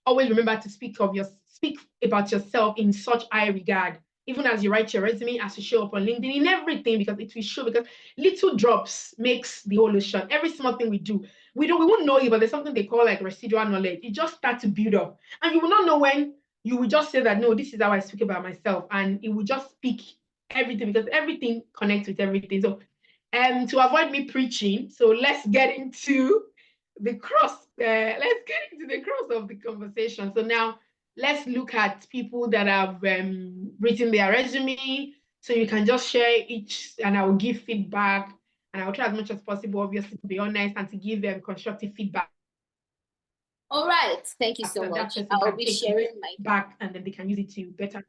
always remember to speak about yourself in such high regard, even as you write your resume, as you show up on LinkedIn, in everything, because it will show, because little drops makes the whole ocean. Every small thing we do, we won't know it, but there's something they call like residual knowledge. It just starts to build up. And you will not know when you will just say that, no, this is how I speak about myself. And it will just speak everything, because everything connects with everything. So to avoid me preaching, so let's get into the cross. Let's get into the cross of the conversation. So now let's look at people that have written their resume. So you can just share each, and I will give feedback, and I will try as much as possible, obviously, to be honest and to give them constructive feedback. All right, thank you so much. I'll be sharing my back, and then they can use it to better.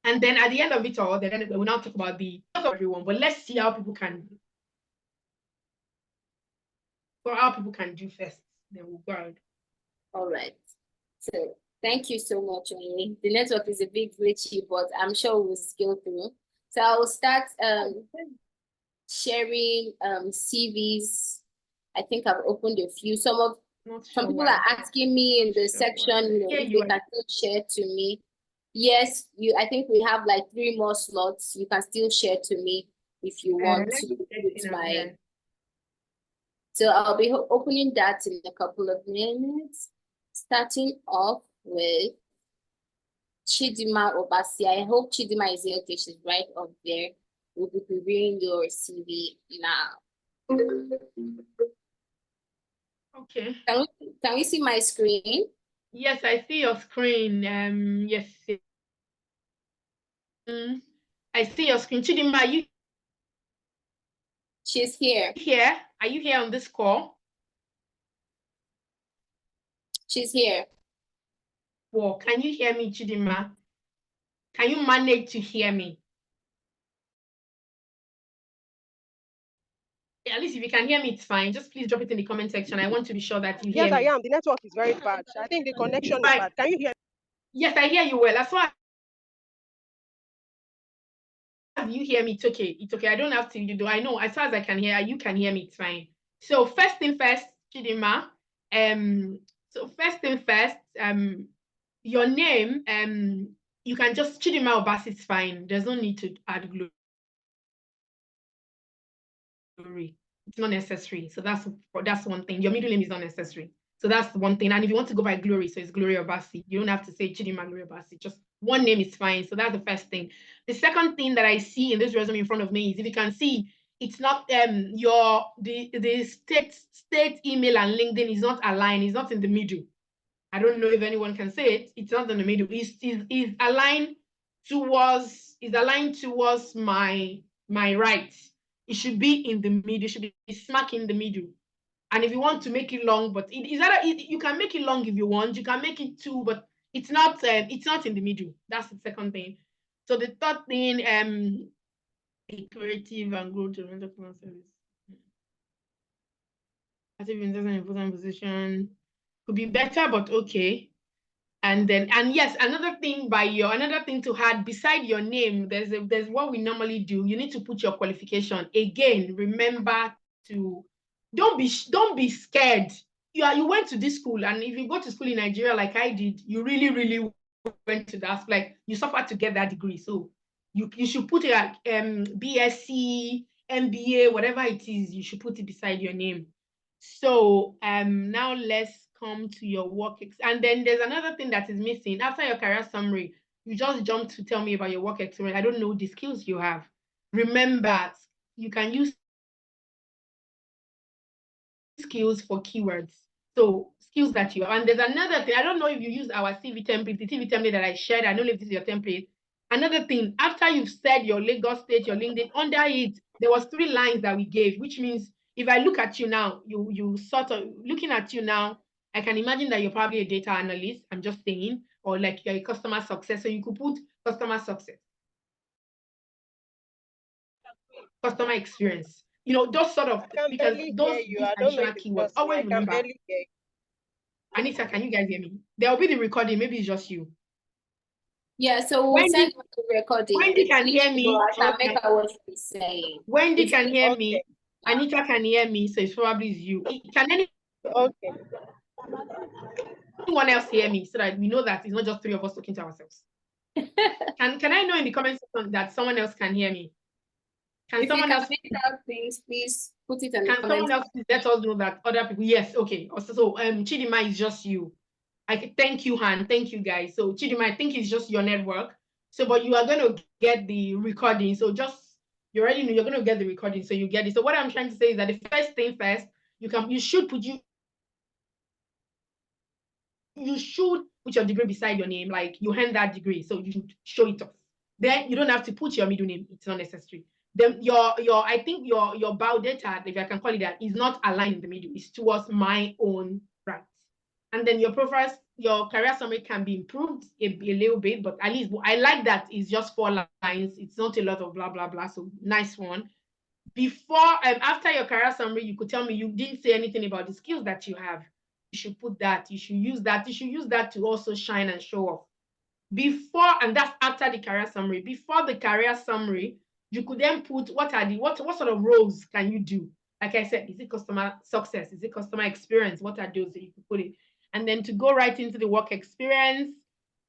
And then at the end of it all, then we'll now talk about everyone. But let's see how people can, do first. Then we'll go ahead. All right. So thank you so much, Onye. The network is a bit glitchy, but I'm sure we'll scale through. So I will start sharing CVs. I think I've opened a few. Some people are asking me in the section, if they can still share to me. Yes, I think we have like 3 more slots. You can still share to me if you want to. So I'll be opening that in a couple of minutes. Starting off with Chidima Obasi. I hope Chidima is okay. She's right up there. We'll be reviewing your CV now. Okay. Can we see my screen? Yes, I see your screen. Yes. I see your screen. Chidima, are you? She's here. Here? Are you here on this call? She's here. Well, can you hear me, Chidima? Can you manage to hear me? Yeah, at least if you can hear me, it's fine. Just please drop it in the comment section. I want to be sure that you hear me. Yes, I am. The network is very bad. I think the connection is bad. Can you hear me? Yes, I hear you well. That's why you hear me, it's okay. It's okay. I don't have to, I know as far as I can hear, you can hear me, it's fine. So first thing first, Chidima. Your name, you can just Chidima Obasi, it's fine. There's no need to add glory. It's not necessary. So that's one thing. Your middle name is not necessary. So that's one thing. And if you want to go by Glory, so it's Glory Obasi. You don't have to say Chidima Glory Obasi. Just one name is fine. So that's the first thing. The second thing that I see in this resume in front of me is, if you can see, it's not the state email and LinkedIn is not aligned. It's not in the middle. I don't know if anyone can say it. It's not in the middle. It's aligned towards my right. It should be in the middle. It should be smack in the middle. And if you want to make it long, but you can make it long if you want. You can make it 2, but it's not in the middle. That's the second thing. So the third thing, a creative and growth oriented customer service. Active in an important position could be better, but okay. And yes, another thing to add beside your name, there's what we normally do. You need to put your qualification. Again, remember to don't be scared. You went to this school, and if you go to school in Nigeria like I did, you really, really went to that, like you suffered to get that degree. So you should put it like BSc, MBA, whatever it is, you should put it beside your name. So now let's come to your work. And then there's another thing that is missing. After your career summary, you just jump to tell me about your work experience. I don't know the skills you have. Remember, you can use skills for keywords. So skills that you have. And there's another thing. I don't know if you use our CV template, the CV template that I shared. I don't know if this is your template. Another thing, after you've said your Lagos State, your LinkedIn, under it, there was 3 lines that we gave, which means if I look at you now, you sort of looking at you now, I can imagine that you're probably a data analyst, I'm just saying, or like you're a customer success. So you could put customer success, customer experience, those sort of, because those additional keywords. Always remember. Anita, can you guys hear me? There will be the recording, maybe it's just you. Yeah, so we'll send the recording. Wendy can hear me. I can make out what she's saying. Wendy can hear me. Anita can hear me, so it's probably you. Can Okay. Anyone else hear me so that we know that it's not just three of us talking to ourselves? Can I know in the comment section that someone else can hear me? If someone else make out things, please put it in the comments. Can someone else please let us know that other people? Yes, okay. Also, so Chidima is just you. Thank you, Han. Thank you, guys. So Chidima, I think it's just your network. So, but you are going to get the recording. So just you already know you're going to get the recording. So you get it. So what I'm trying to say is that the first thing first, you should put your degree beside your name, like you hand that degree, so you should show it off. Then you don't have to put your middle name; it's not necessary. Then your I think your biodata, if I can call it that, is not aligned in the middle. It's towards my own rights. And then your profile, your career summary can be improved a little bit, but at least I like that it's just 4 lines. It's not a lot of blah blah blah. So nice one. Before after your career summary, you could tell me you didn't say anything about the skills that you have. You should put that. You should use that. You should use that to also shine and show off. Before, and that's after the career summary. Before the career summary, you could then put what sort of roles can you do? Like I said, is it customer success? Is it customer experience? What are those that you could put it? And then to go right into the work experience,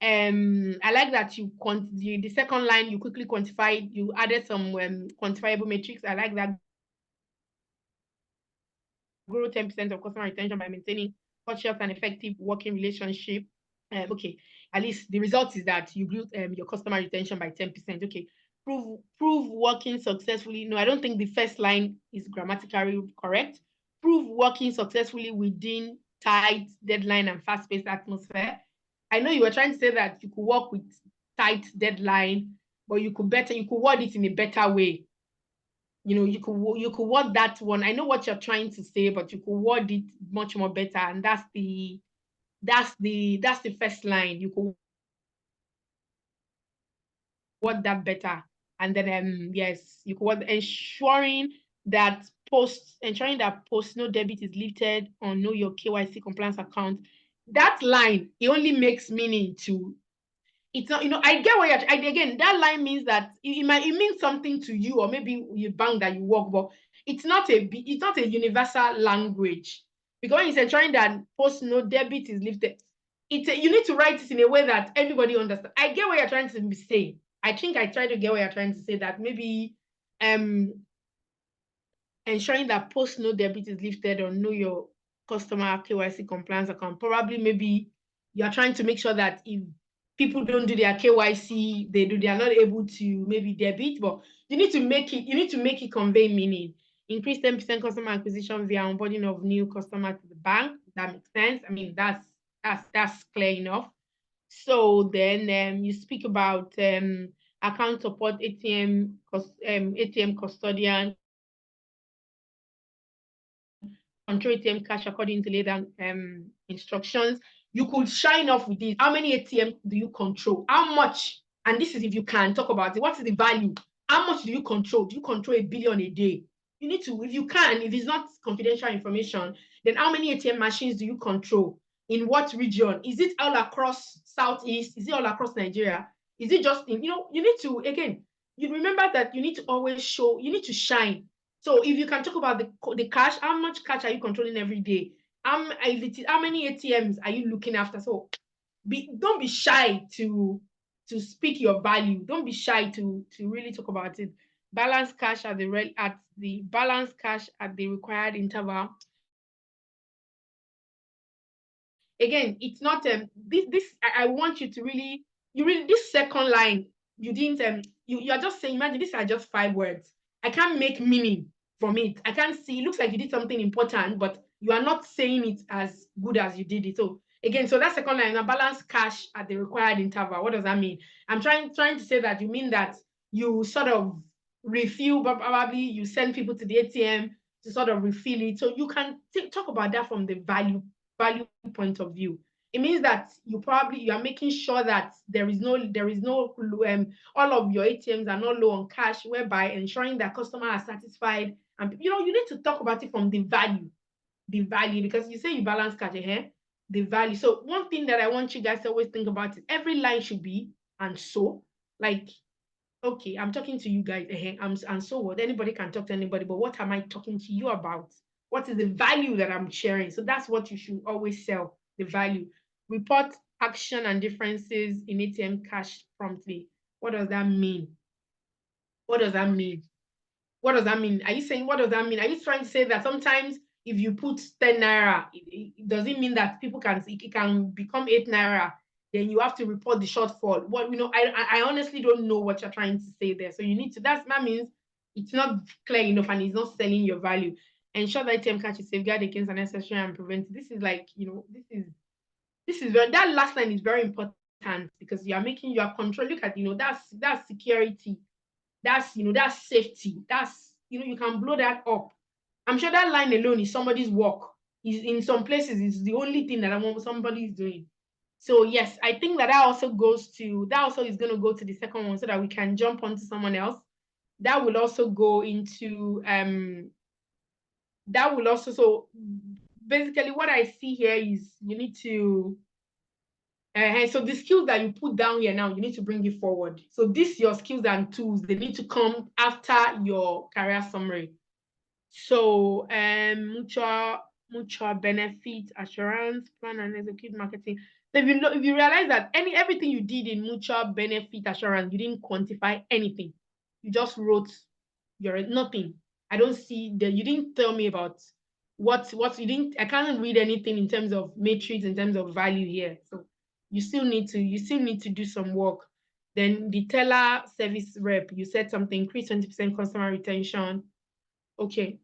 I like that the second line you quickly quantified. You added some quantifiable metrics. I like that. Grow 10% of customer retention by maintaining cautious and effective working relationship. Okay, at least the result is that you grew your customer retention by 10%. Okay, prove working successfully. No, I don't think the first line is grammatically correct. Prove working successfully within tight deadline and fast-paced atmosphere. I know you were trying to say that you could work with tight deadline, but you could word it in a better way. You could word that one. I know what you're trying to say, but you could word it much more better. And that's the first line. You could word that better. And then yes, you could word ensuring that post no debit is lifted on know your KYC compliance account. That line, it only makes meaning to it's not, I get what again, that line means that it means something to you, or maybe you bank that you work, but it's not a universal language. Because when you're trying that post no debit is lifted, you need to write it in a way that everybody understands. I get what you're trying to say. I think I try to get what you're trying to say, that maybe ensuring that post no debit is lifted or know your customer KYC compliance account. Probably maybe you're trying to make sure that if people don't do their KYC, they are not able to maybe debit, but you need to make it convey meaning. Increase 10% customer acquisition via onboarding of new customers to the bank. That makes sense. I mean, that's clear enough. So then you speak about account support, ATM custodian, control ATM cash according to later instructions. You could shine off with this. How many ATM do you control? How much? And this is if you can talk about it. What is the value? How much do you control? Do you control 1 billion a day? You need to, if you can, if it's not confidential information, then how many ATM machines do you control? In what region? Is it all across Southeast? Is it all across Nigeria? Is it just in, you need to, again, you remember that you need to always show, you need to shine. So if you can talk about the cash, how much cash are you controlling every day? How many ATMs are you looking after? So don't be shy to speak your value. Don't be shy to really talk about it. Balance cash at the balance cash at the required interval. Again, it's not this. I want you to really this second line. You didn't you are just saying. Imagine these are just 5 words. I can't make meaning from it. I can't see. It looks like you did something important, but you are not saying it as good as you did it. So again, so that second line, a balance cash at the required interval. What does that mean? I'm trying to say that you mean that you sort of refill, but probably you send people to the ATM to sort of refill it. So you can talk about that from the value point of view. It means that you are making sure that there is no all of your ATMs are not low on cash, whereby ensuring that customers are satisfied. And you need to talk about it from the value, because you say you balance cash here, the value. So one thing that I want you guys to always think about is every line should be and so, like, okay, I'm talking to you guys, and so what? Anybody can talk to anybody, but what am I talking to you about? What is the value that I'm sharing? So that's what you should always sell, the value. Report action and differences in ATM cash promptly. What does that mean? What does that mean? What does that mean? Are you saying, what does that mean? Are you trying to say that sometimes if you put 10 naira, it doesn't mean that people can, it can become 8 naira, then you have to report the shortfall? What, I honestly don't know what you're trying to say there. So you need to, that means it's not clear enough and it's not selling your value. Ensure that ATM cash is safeguard against unnecessary and prevent. This is like, this is very, that last line is very important because you are making your control. Look at, that's security. That's, that's safety. That's, you can blow that up. I'm sure that line alone is somebody's work. Is in some places is the only thing that somebody is doing. So yes, I think that also is going to go to the second one so that we can jump onto someone else. That will also go into so basically what I see here is you need to so the skills that you put down here now, you need to bring it forward. So these your skills and tools, they need to come after your career summary. So mutual benefit, assurance, plan and execute marketing. So if you realize that everything you did in mutual benefit assurance, you didn't quantify anything. You just wrote nothing. I don't see that you didn't tell me about what you didn't. I can't read anything in terms of matrix, in terms of value here. So you still need to do some work. Then the teller service rep, you said something, increase 20% customer retention. Okay.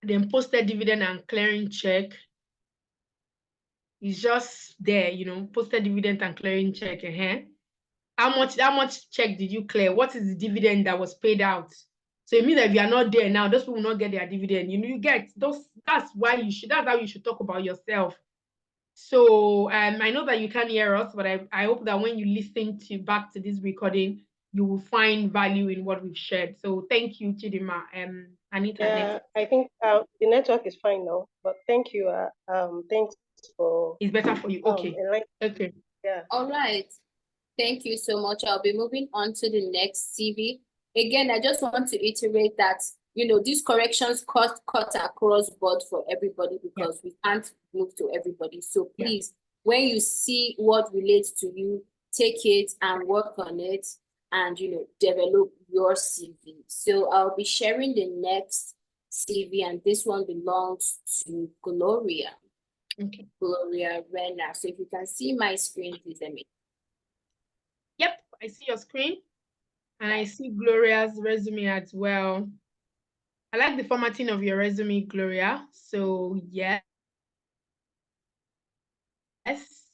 Then posted dividend and clearing check is just there, posted dividend and clearing check. How much check did you clear? What is the dividend that was paid out? So it means that if you are not there now, those people will not get their dividend. You get those. That's how you should talk about yourself. So I know that you can't hear us, but I hope that when you listen back to this recording, you will find value in what we've shared. So thank you, Chidima. Anita. Yeah, I think the network is fine now, but thank you. Thanks for. It's better for you. Okay. Okay. Yeah. All right. Thank you so much. I'll be moving on to the next CV. Again, I just want to iterate that, these corrections cut across board for everybody because we can't move to everybody. So please, when you see what relates to you, take it and work on it and, develop your CV. So I'll be sharing the next CV and this one belongs to Gloria. Okay. Gloria Rena. So if you can see my screen, please let me. Yep, I see your screen and I see Gloria's resume as well. I like the formatting of your resume, Gloria. So yes.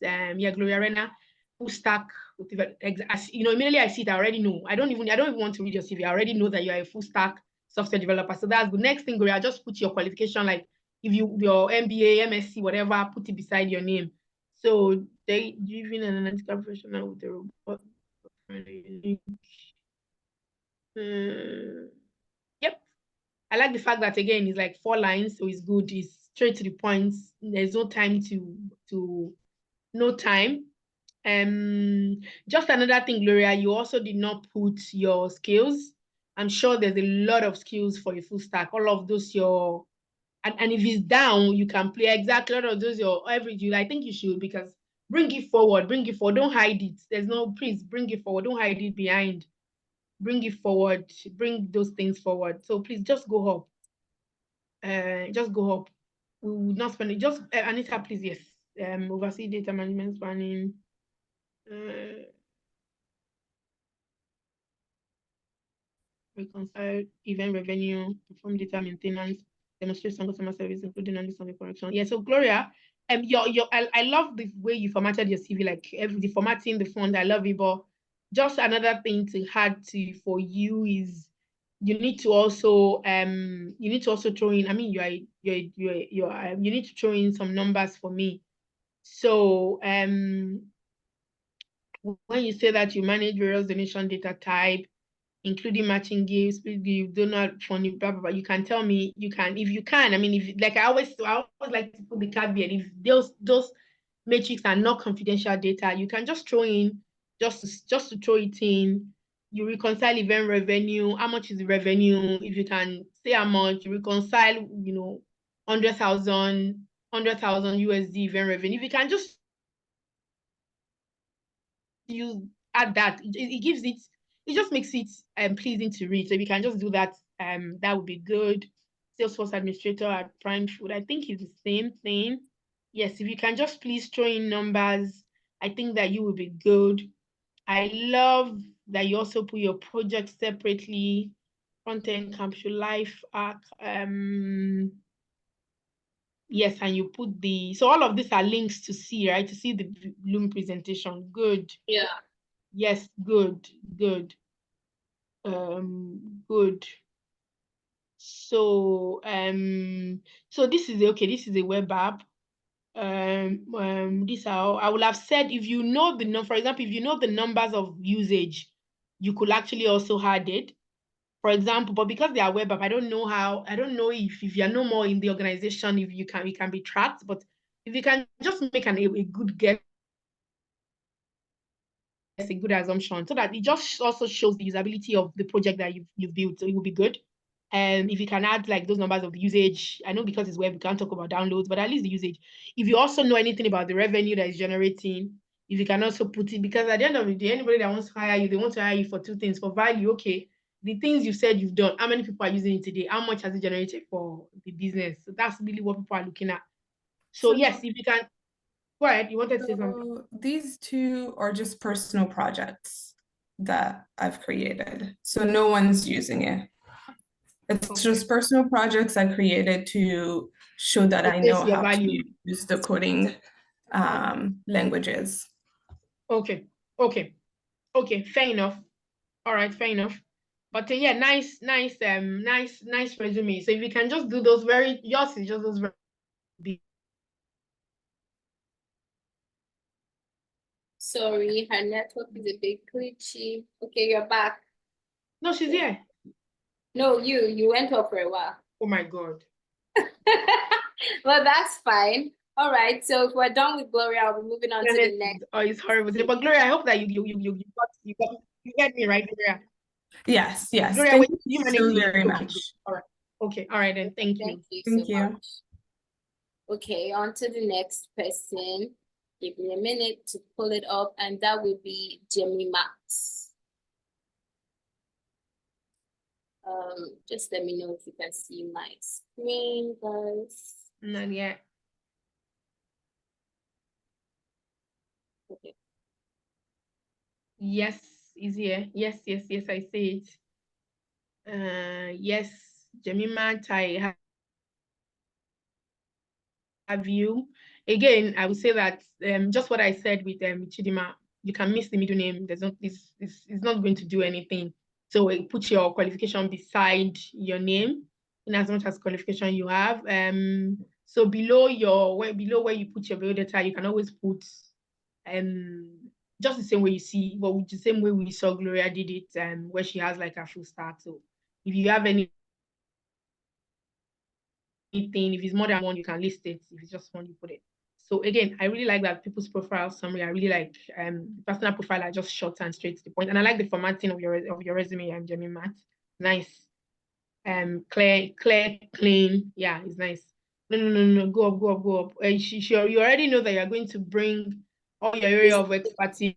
Gloria Rena, full stack. Immediately I see it, I already know. I don't even want to read your CV. I already know that you are a full stack software developer. So that's the next thing, Gloria. Just put your qualification, like if your MBA, MSc, whatever, put it beside your name. So they driven an analytical professional with a robot. Yep. I like the fact that again it's like 4 lines, so it's good. It's straight to the point. There's no time no time. Just another thing, Gloria, you also did not put your skills. I'm sure there's a lot of skills for a full stack. All of those and if it's down, you can play exactly all of those I think you should, because bring it forward. Don't hide it. Please bring it forward. Don't hide it behind. Bring it forward. Bring those things forward. So please just go up. Just go up. We will not spend it. Just Anita, please, yes. Oversee data management planning. Reconcile event revenue, perform data maintenance, demonstrate some customer service, including analysis of the correction. Yeah, so Gloria, I love the way you formatted your CV, like the formatting, the font, I love it. But just another thing to add for you is you need to also throw in. I mean, you need to throw in some numbers for me. So when you say that you manage various donation data type, including matching gifts, donor funding, blah, blah, blah, you can tell me, if you can, I mean, if like I always like to put the caveat, if those metrics are not confidential data, you can just throw in, just to throw it in, you reconcile event revenue. How much is the revenue? If you can say how much, you reconcile, 100,000 USD event revenue. If you can just add that, it gives it just makes it pleasing to read. So if you can just do that, that would be good. Salesforce administrator at Prime Food, I think it's the same thing. Yes, if you can just please throw in numbers, I think that you will be good. I love that you also put your project separately. Front-end Campus Life arc. Yes, and you put so all of these are links to see, right? To see the Bloom presentation. Good. Yeah. Yes, good. Good. Good. So this is this is a web app. These are, I will have said, if you know the number, for example, if you know the numbers of usage, you could actually also add it, for example. But because they are web app, I don't know if you are no more in the organization, if it can be tracked. But if you can just make a good guess, a good assumption, so that it just also shows the usability of the project that you've built, so it will be good. If you can add like those numbers of the usage, I know because it's web, we can't talk about downloads, but at least the usage. If you also know anything about the revenue that is generating, if you can also put it, because at the end of the day, anybody that wants to hire you, they want to hire you for two things: for value, okay, the things you said you've done, how many people are using it today, how much has it generated for the business. So that's really what people are looking at. So yes, if you can, go ahead. You wanted to say something? These two are just personal projects that I've created, so no one's using it. It's just personal projects I created to show that I know how to use the coding languages. Okay. Fair enough. All right, fair enough. But yeah, nice resume. So if you can just do those yours is just those very big. Sorry, her network is a bit glitchy. Okay, you're back. No, she's here. No, you went off for a while. Oh my God. Well, that's fine. All right, so if we're done with Gloria, I'll be moving on to the next. Oh, it's horrible. But Gloria, I hope that you get me right, Gloria. Yes. Gloria, thank you so very much. All right then. Thank you. Thank you so much. Okay, on to the next person. Give me a minute to pull it up, and that will be Jimmy Max. Just let me know if you can see my screen, guys. Not yet. Okay. Yes, is here. Yes, I see it. Yes, Jemima, I have you. Again, I would say that just what I said with Chidima, you can miss the middle name. It's not going to do anything. So put your qualification beside your name, in as much as qualification you have. So below where you put your biodata, you can always put just the same way you see, well, the same way we saw Gloria did it, where she has like a full start. So if you have anything, if it's more than one, you can list it. If it's just one, you put it. So again, I really like that people's profile summary. I really like personal profile are just short and straight to the point. And I like the formatting of your resume, Jamie Matt. Nice. Clear, clean. Yeah, it's nice. No. Go up. You already know that you're going to bring all your area of expertise.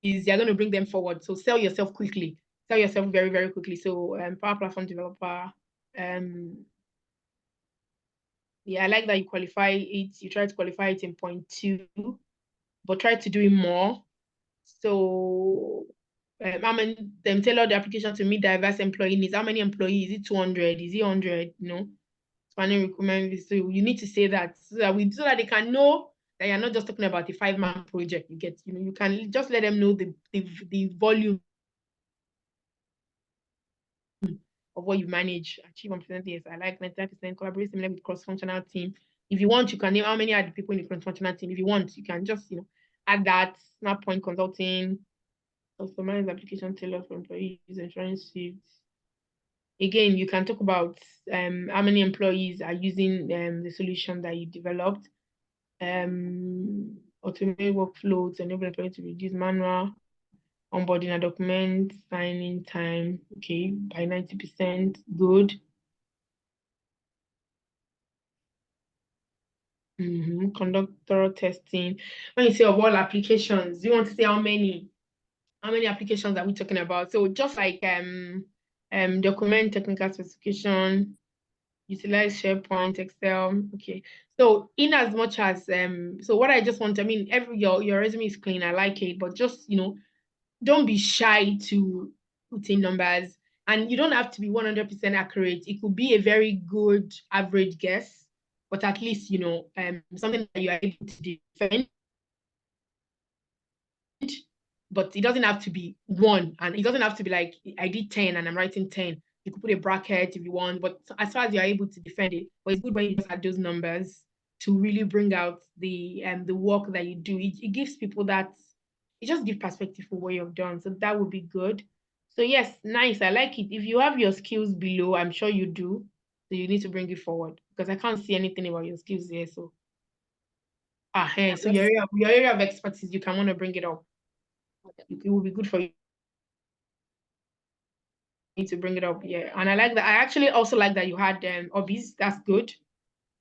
You're going to bring them forward. So sell yourself quickly. Sell yourself very, very quickly. So Power Platform developer. Yeah, I like that you qualify it. You try to qualify it in point 2, but try to do it more. So tailor the application to meet diverse employee needs. How many employees? Is it 200? Is it 100? Spanning recruitment. So you need to say that so that they can know that you're not just talking about a 5-man project. You get, you can just let them know the volume of what you manage, achieve on percent. Yes, I like 99% collaborate similar with cross-functional team. If you want, you can name how many are the people in the cross-functional team. If you want, you can just add that. Snap point consulting, customize application tailored for employees, insurance suits. Again, you can talk about how many employees are using the solution that you developed. Automate workflow to enable employees to reduce manual onboarding a document, signing time, okay, by 90%, good. Conduct thorough testing. When you say of all applications, you want to say how many applications are we talking about? So just like document technical specification, utilize SharePoint, Excel. Okay. So in as much as so what I just want, I mean, your resume is clean, I like it, but just don't be shy to put in numbers. And you don't have to be 100% accurate. It could be a very good average guess, but at least something that you are able to defend. But it doesn't have to be 1, and it doesn't have to be like I did 10 and I'm writing 10. You could put a bracket if you want, but as far as you're able to defend it, but it's good when you just add those numbers to really bring out the work that you do. It gives people that, it just gives perspective for what you've done. So that would be good. So yes, nice. I like it. If you have your skills below, I'm sure you do. So you need to bring it forward because I can't see anything about your skills here. So hey, so your area of expertise, you can want to bring it up. Okay. It will be good for you to bring it up. Yeah. And I like that. I actually also like that you had hobbies. That's good.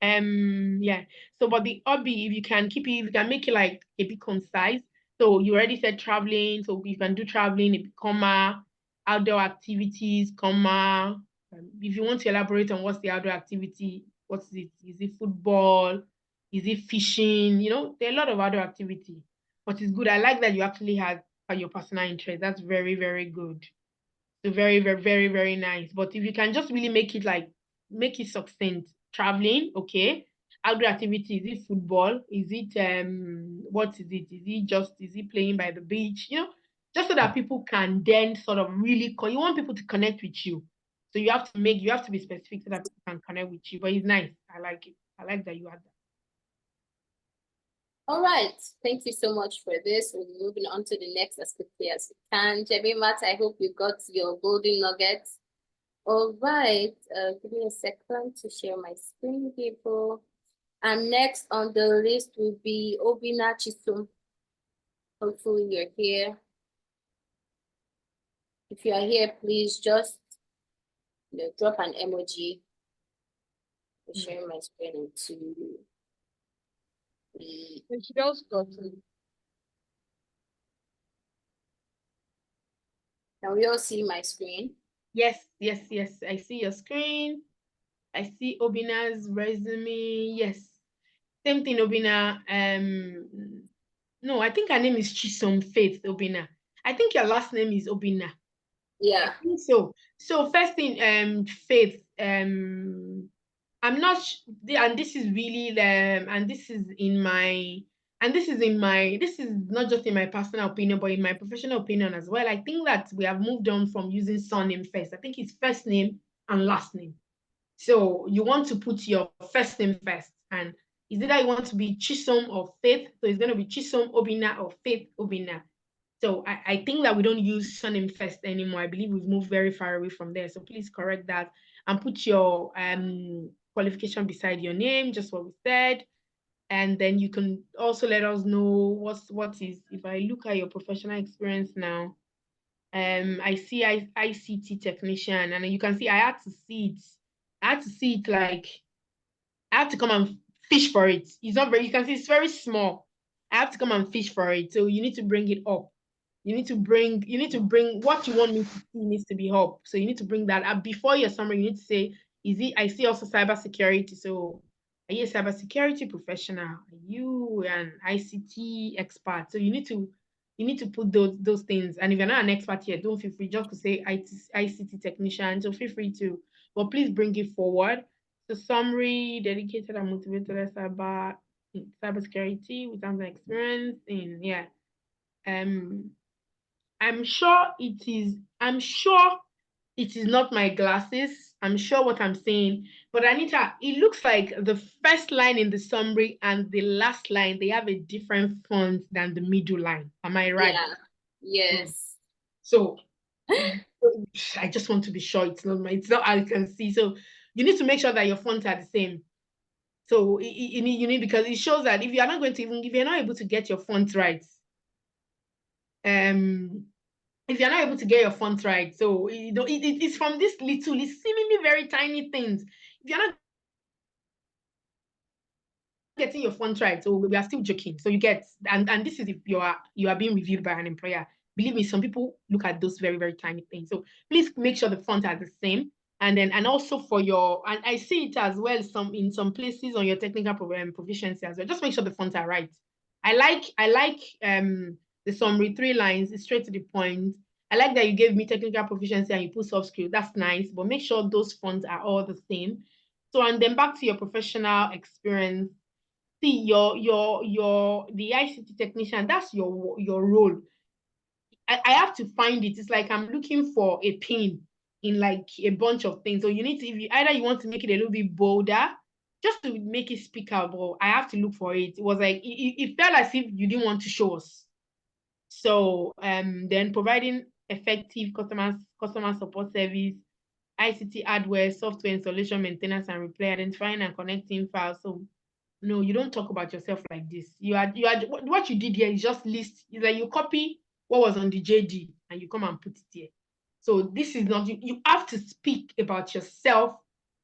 Yeah. So but the hobby, if you can keep it, if you can make it like a bit concise. So you already said traveling, so you can do traveling, a comma, outdoor activities, comma. If you want to elaborate on what's the outdoor activity, what is it? Is it football? Is it fishing? There are a lot of outdoor activity. But it's good. I like that you actually had your personal interest. That's very, very good. So very, very, very, very nice. But if you can just really make it succinct. Traveling, okay. Outdoor activity, is it football? Is it what is it? Is it playing by the beach? Just so that people can then sort of really you want people to connect with you. So you have to be specific so that people can connect with you. But it's nice. I like it. I like that you had that. All right. Thank you so much for this. We're moving on to the next as quickly as we can. Jebimat, I hope you got your golden nuggets. All right. Give me a second to share my screen, people. And next on the list will be Obina Chisum. Hopefully you're here. If you are here, please just drop an emoji. I'll share my screen into the. She just got to. Can we all see my screen? Yes. I see your screen. I see Obina's resume. Yes. Same thing, Obina. No, I think her name is Chisom Faith Obina. I think your last name is Obina. Yeah. I think so. So first thing, Faith. I'm not. And this is really and this is in my. And this is not just in my personal opinion, but in my professional opinion as well. I think that we have moved on from using surname first. I think it's first name and last name. So you want to put your first name first. And is it that you want to be Chisom or Faith? So it's going to be Chisom Obina or Faith Obina. So I think that we don't use surname first anymore. I believe we've moved very far away from there. So please correct that and put your qualification beside your name, just what we said. And then you can also let us know what is, if I look at your professional experience now, I see ICT technician, and you can see I had to see it like I have to come and fish for it. It's not very, you can see it's very small. I have to come and fish for it. So you need to bring it up. You need to bring what you want me to see needs to be up. So you need to bring that up before your summary. You need to say, I see also cybersecurity. So are you a cybersecurity professional? Are you an ICT expert? So you need to put those things. And if you're not an expert yet, don't feel free just to say ICT technician. So feel free to, but please bring it forward. So summary, dedicated and motivated cybersecurity with hands-on experience in I'm sure it is not my glasses. I'm sure what I'm saying. But Anita, it looks like the first line in the summary and the last line, they have a different font than the middle line. Am I right? Yeah. Yes. So I just want to be sure it's not I can see. So you need to make sure that your fonts are the same. So you need, because it shows that if you're not able to get your font right, if you're not able to get your fonts right, so it's from this little, it's seemingly very tiny things. If you're not getting your font right, so we are still joking. So you get, and this is if you are being reviewed by an employer. Believe me, some people look at those very, very tiny things. So please make sure the fonts are the same. And then, and also for your, and I see it as well, in some places on your technical proficiency as well. Just make sure the fonts are right. I like the summary 3 lines, it's straight to the point. I like that you gave me technical proficiency and you put soft skill. That's nice, but make sure those fonts are all the same. So, and then back to your professional experience. See, the ICT technician, that's your role. I have to find it. It's like I'm looking for a pin in like a bunch of things. So you need to, if you either you want to make it a little bit bolder, just to make it speakable, I have to look for it. It was like it felt as if you didn't want to show us. So then providing effective customer support service, ICT hardware, software installation, maintenance and repair, identifying and connecting files. So no, you don't talk about yourself like this. You are what you did here is just list. It's like you copy what was on the JD and you come and put it here. So this is not, you have to speak about yourself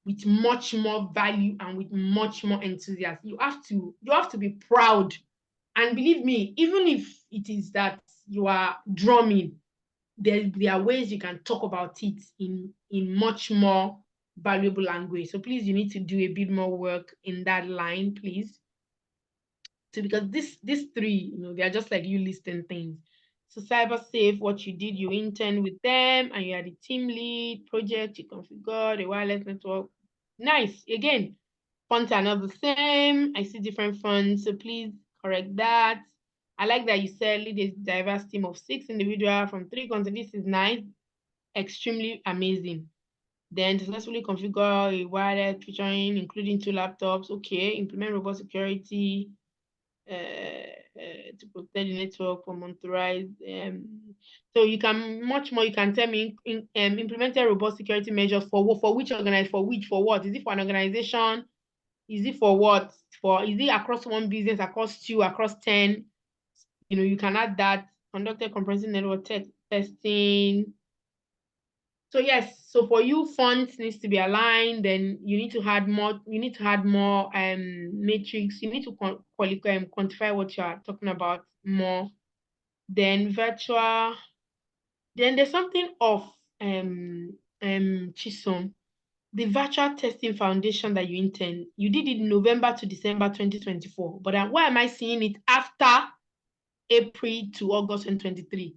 with much more value and with much more enthusiasm. You have to be proud. And believe me, even if it is that you are drumming, there are ways you can talk about it in much more valuable language. So please, you need to do a bit more work in that line, please. So because these 3, they are just like you listing things. So cyber safe, what you did, you intern with them and you are the team lead, project, you configure the wireless network. Nice. Again, fonts are not the same. I see different fonts, so please correct that. I like that you said lead a diverse team of 6 individuals from 3 countries. This is nice. Extremely amazing. Then successfully configure a wireless featuring, including 2 laptops. Okay, implement robust security to protect the network from unauthorized. So you can much more. You can tell me implemented robust security measures for which organization, for what? Is it for an organization? Is it for what? Is it across one business, across 2, across 10? You can add that. Conducted comprehensive network testing. So yes, so for you, fonts needs to be aligned. Then you need to add more. You need to add more matrix. You need to quantify what you are talking about more. Then virtual. Then there's something of Chisom. The virtual testing foundation that you intend. You did it November to December 2024. But why am I seeing it after April to August 2023?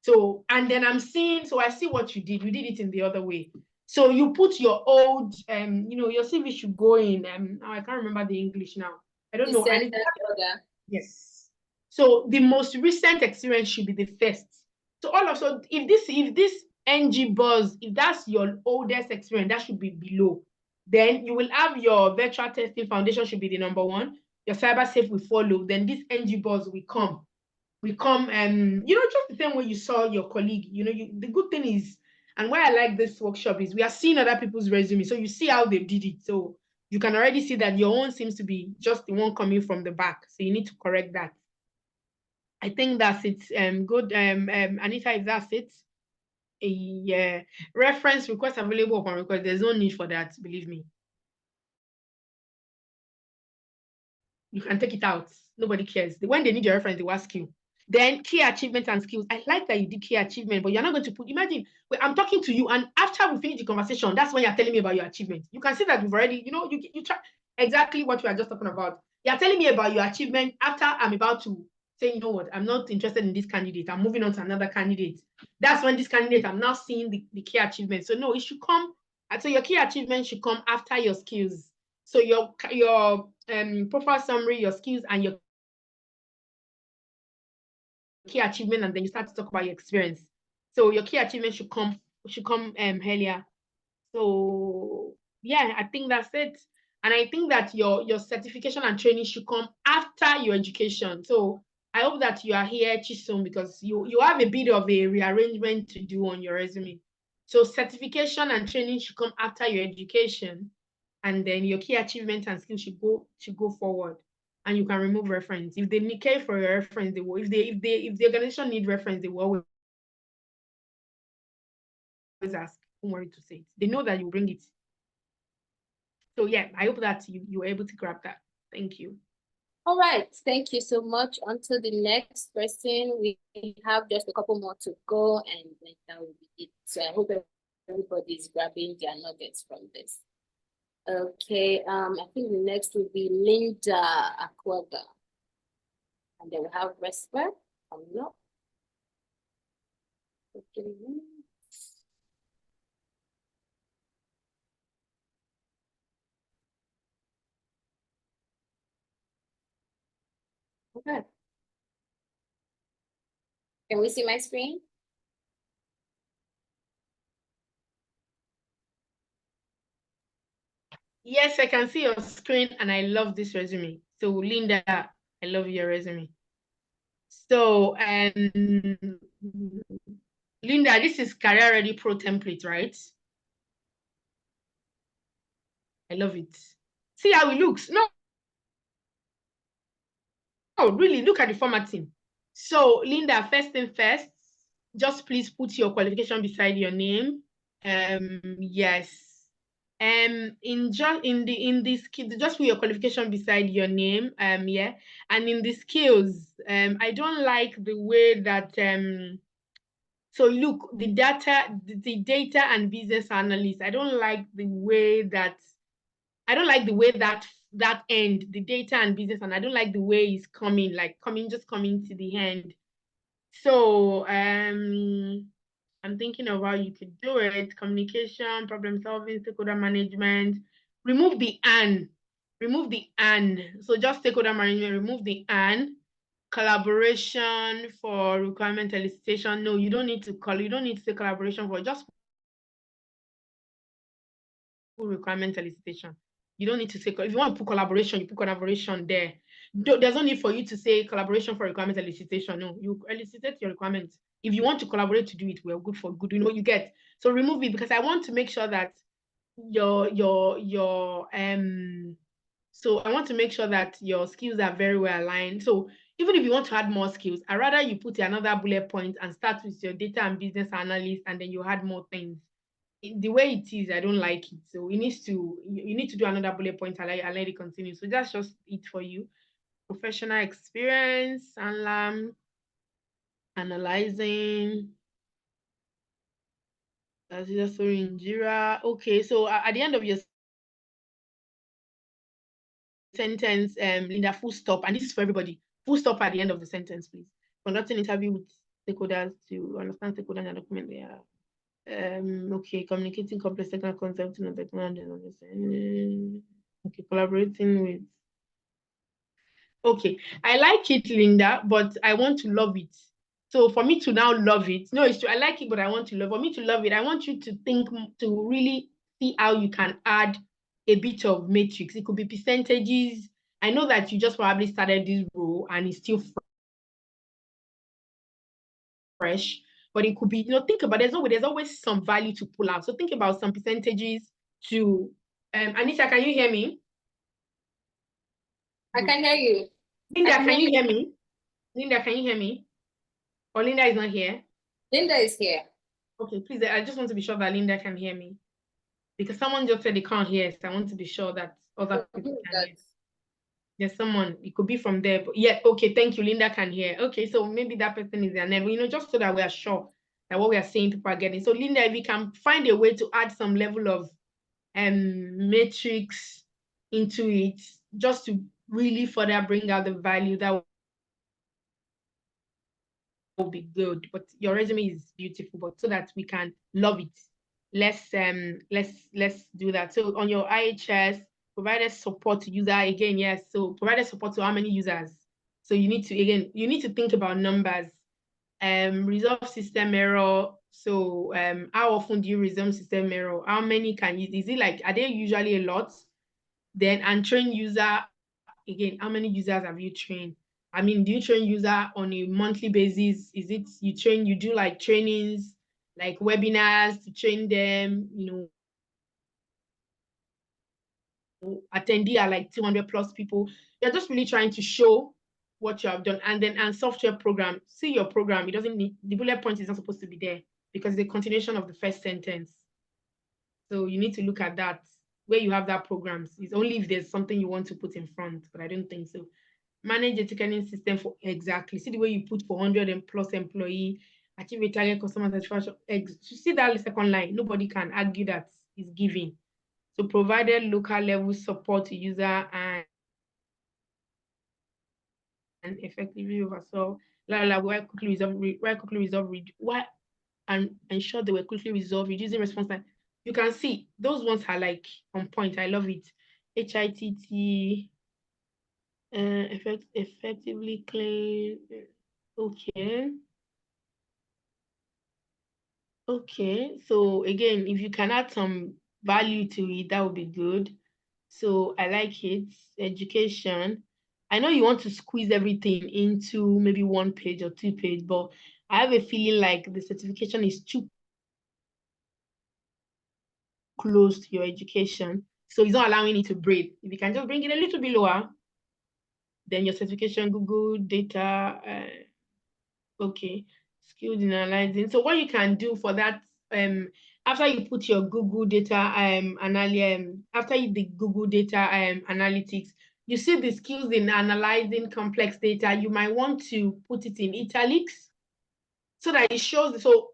So, and then I'm seeing, so I see what you did. You did it in the other way. So you put your old, your CV should go in, I can't remember the English now. I don't know. Yes. So the most recent experience should be the first. So also, if this NG buzz, if that's your oldest experience, that should be below. Then you will have your virtual testing foundation should be the number 1. Your cyber safe will follow. Then this NG buzz will come. Just the same way you saw your colleague, the good thing is, and why I like this workshop is we are seeing other people's resume. So you see how they did it. So you can already see that your own seems to be just the one coming from the back. So you need to correct that. I think that's it. Good. Anita, if that's it. Yeah. Reference request available upon request. There's no need for that, believe me. You can take it out. Nobody cares. When they need your reference, they will ask you. Then key achievements and skills. I like that you did key achievement, but you're not going to imagine, I'm talking to you, and after we finish the conversation, that's when you're telling me about your achievement. You can see that we've already, you try exactly what we are just talking about. You're telling me about your achievement after I'm about to say, you know what, I'm not interested in this candidate. I'm moving on to another candidate. That's when this candidate, I'm now seeing the key achievement. So no, it should come, so your key achievement should come after your skills. So your profile summary, your skills, and your key achievement, and then you start to talk about your experience. So your key achievement should come earlier. So yeah, I think that's it. And I think that your certification and training should come after your education. So I hope that you are here, Chisom, because you have a bit of a rearrangement to do on your resume. So certification and training should come after your education, and then your key achievements and skills should go forward. And you can remove reference. If they care for your reference, they will. If the organization need reference, they will always ask. Don't worry to say it. They know that you bring it. So yeah, I hope that you were able to grab that. Thank you. All right, thank you so much. Until the next person, we have just a couple more to go, and then that will be it. So I hope everybody's grabbing their nuggets from this. Okay, I think the next will be Linda Aquaga. And then we have Vesper coming up. Okay. Okay. Can we see my screen? Yes, I can see your screen, and I love this resume. So Linda, I love your resume. So Linda, this is Career Ready Pro template, right? I love it. See how it looks. No, really, look at the formatting. So Linda, first thing first, just please put your qualification beside your name. Yes. In this just put your qualification beside your name. Yeah. And in the skills, I don't like the way that so look, the data and business analyst. I don't like the way that that end, the data and business, and I don't like the way it's coming, just coming to the end. So I'm thinking of how you could do it. Communication, problem solving, stakeholder management. Remove the and. So just stakeholder management, remove the and. Collaboration for requirement elicitation. No, you don't need to say collaboration for just requirement elicitation. You don't need to say, if you want to put collaboration, you put collaboration there. There's no need for you to say collaboration for requirement elicitation. No, you elicitate your requirements. If you want to collaborate to do it, well, good for good. You know what you get. So remove it, because I want to make sure that so I want to make sure that your skills are very well aligned. So even if you want to add more skills, I'd rather you put another bullet point and start with your data and business analyst, and then you add more things. The way it is, I don't like it. So you need to do another bullet point and let it continue. So that's just it for you. Professional experience, analyzing, story in Jira. Okay, so at the end of your sentence, Linda, full stop, and this is for everybody. Full stop at the end of the sentence, please. Conducting interview with stakeholders to understand stakeholders and document their okay, communicating complex technical concepts and technology. Okay, collaborating with. Okay, I like it, Linda, but I want to love it. So for me to now love it, no, it's true. I like it, but I want to love. For me to love it, I want you to think, to really see how you can add a bit of matrix. It could be percentages. I know that you just probably started this role and it's still fresh, but it could be, think about there's always some value to pull out. So think about some percentages to Anita, can you hear me? I can hear you. Linda, can you hear me? Linda, can you hear me? Or Linda is not here? Linda is here. Okay, please, I just want to be sure that Linda can hear me. Because someone just said they can't hear, so I want to be sure that other people can hear. There's someone, it could be from there, but yeah, okay, thank you, Linda can hear. Okay, so maybe that person is there, and then, just so that we are sure that what we are saying people are getting. So Linda, if you can find a way to add some level of matrix into it, just to really further bring out the value, that will be good. But your resume is beautiful, but so that we can love it, let's do that. So on your IHS, provided support to user, again, yes. So provided support to how many users? So you need to think about numbers. Resolve system error. So how often do you resolve system error? How many can you, is it like, are they usually a lot? Then, and train user, again, how many users have you trained? I mean, do you train user on a monthly basis? Is it you do like trainings, like webinars to train them, attendee are like 200 plus people. You're just really trying to show what you have done. And then, and software program, see your program. It doesn't need, the bullet point is not supposed to be there. because the continuation of the first sentence. So you need to look at that where you have that programs. It's only if there's something you want to put in front, but I don't think so. Manage a ticketing system for exactly. See the way you put 400 and plus employee, achieve a target customer satisfaction. You see that second line, nobody can argue that is given. So provided local level support to user and effectively oversaw, where quickly resolve, and ensure they were quickly resolved, reducing response time. You can see those ones are like on point. I love it. HITT, effectively clean. Okay. So again, if you can add some value to it, that would be good. So I like it. Education. I know you want to squeeze everything into maybe 1 page or 2 page, but I have a feeling like the certification is too close to your education. So it's not allowing it to breathe. If you can just bring it a little bit lower, then your certification, Google data, okay, skilled in analyzing. So what you can do for that, after you put your Google data after the Google data analytics, you see the skills in analyzing complex data. You might want to put it in italics so that it shows. So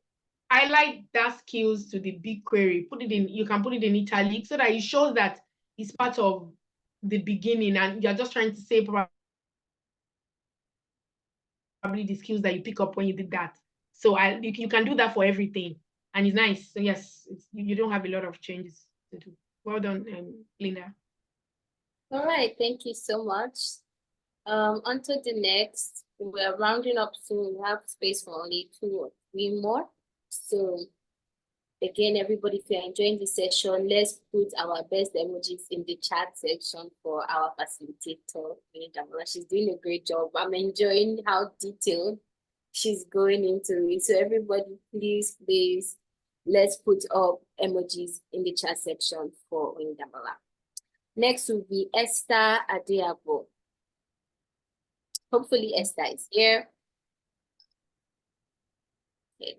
highlight that skills to the big query. You can put it in italics so that it shows that it's part of the beginning, and you're just trying to say probably the skills that you pick up when you did that. So you can do that for everything, and it's nice. So yes, you don't have a lot of changes to do. Well done, Linda. All right, thank you so much. On to the next. We're rounding up soon. We have space for only 2 or 3 more. So again, everybody, if you're enjoying this session, let's put our best emojis in the chat section for our facilitator. She's doing a great job. I'm enjoying how detailed she's going into it. So everybody, please, let's put up emojis in the chat section for Oyindamola. Next will be Esther Adeabo. Hopefully Esther is here. Okay.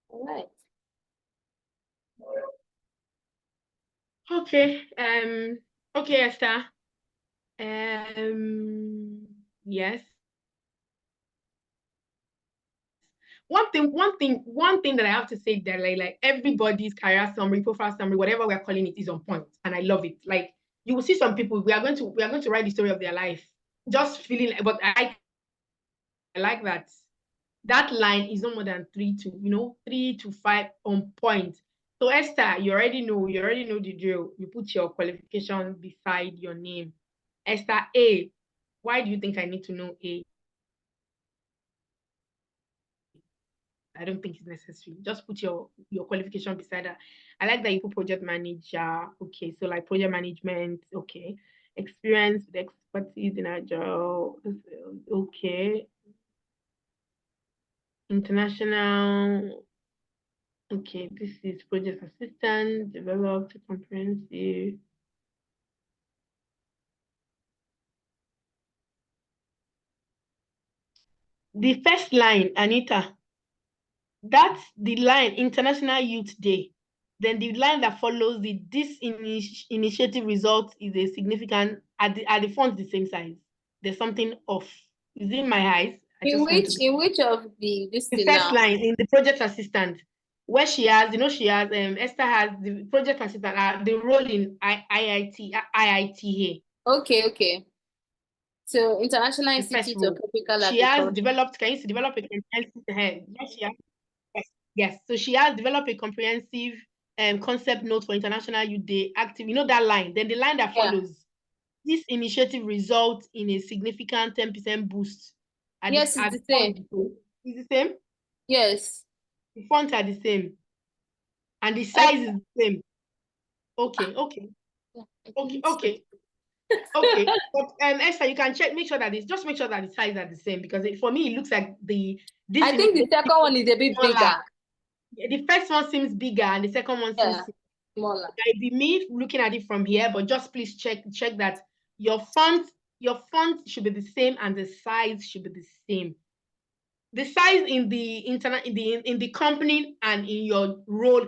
All right. Okay. Okay, Esther. Yes. One thing that I have to say that like everybody's career summary, profile summary, whatever we're calling it, is on point, and I love it. Like you will see some people, we are going to write the story of their life, just feeling. But I like that. That line is no more than 3 to 5 on point. So Esther, you already know the drill. You put your qualification beside your name. Esther A. Why do you think I need to know A? I don't think it's necessary. Just put your qualification beside that. I like that you put project manager. Okay, so like project management. Okay, experience with expertise in agile. Okay, international. Okay, this is project assistant. Developed comprehensive. The first line, Anita. That's the line, International Youth Day. Then the line that follows this initiative result is a significant, are the fonts the same size? There's something off. Is it in my eyes? In which of the first line in the project assistant, where she has, Esther has the project assistant, the role in IIT here. Okay. So International Institute of Tropical Agriculture. She has developed, can you see, develop a comprehensive, yes, she has. Yes, so she has developed a comprehensive concept note for International Youth Day active. You know that line. Then the line that follows. This initiative results in a significant 10% boost. Yes, it's the same. It's the same? Yes. The fonts are the same. And the size is the same. Okay. But Esther, you can make sure that just make sure that the size are the same, because for me it looks like I think the second one is a bit bigger. The first one seems bigger and the second one seems Smaller. It might be me looking at it from here, but just please check that your font should be the same and the size should be the same. The size in the internet, in the company and in your role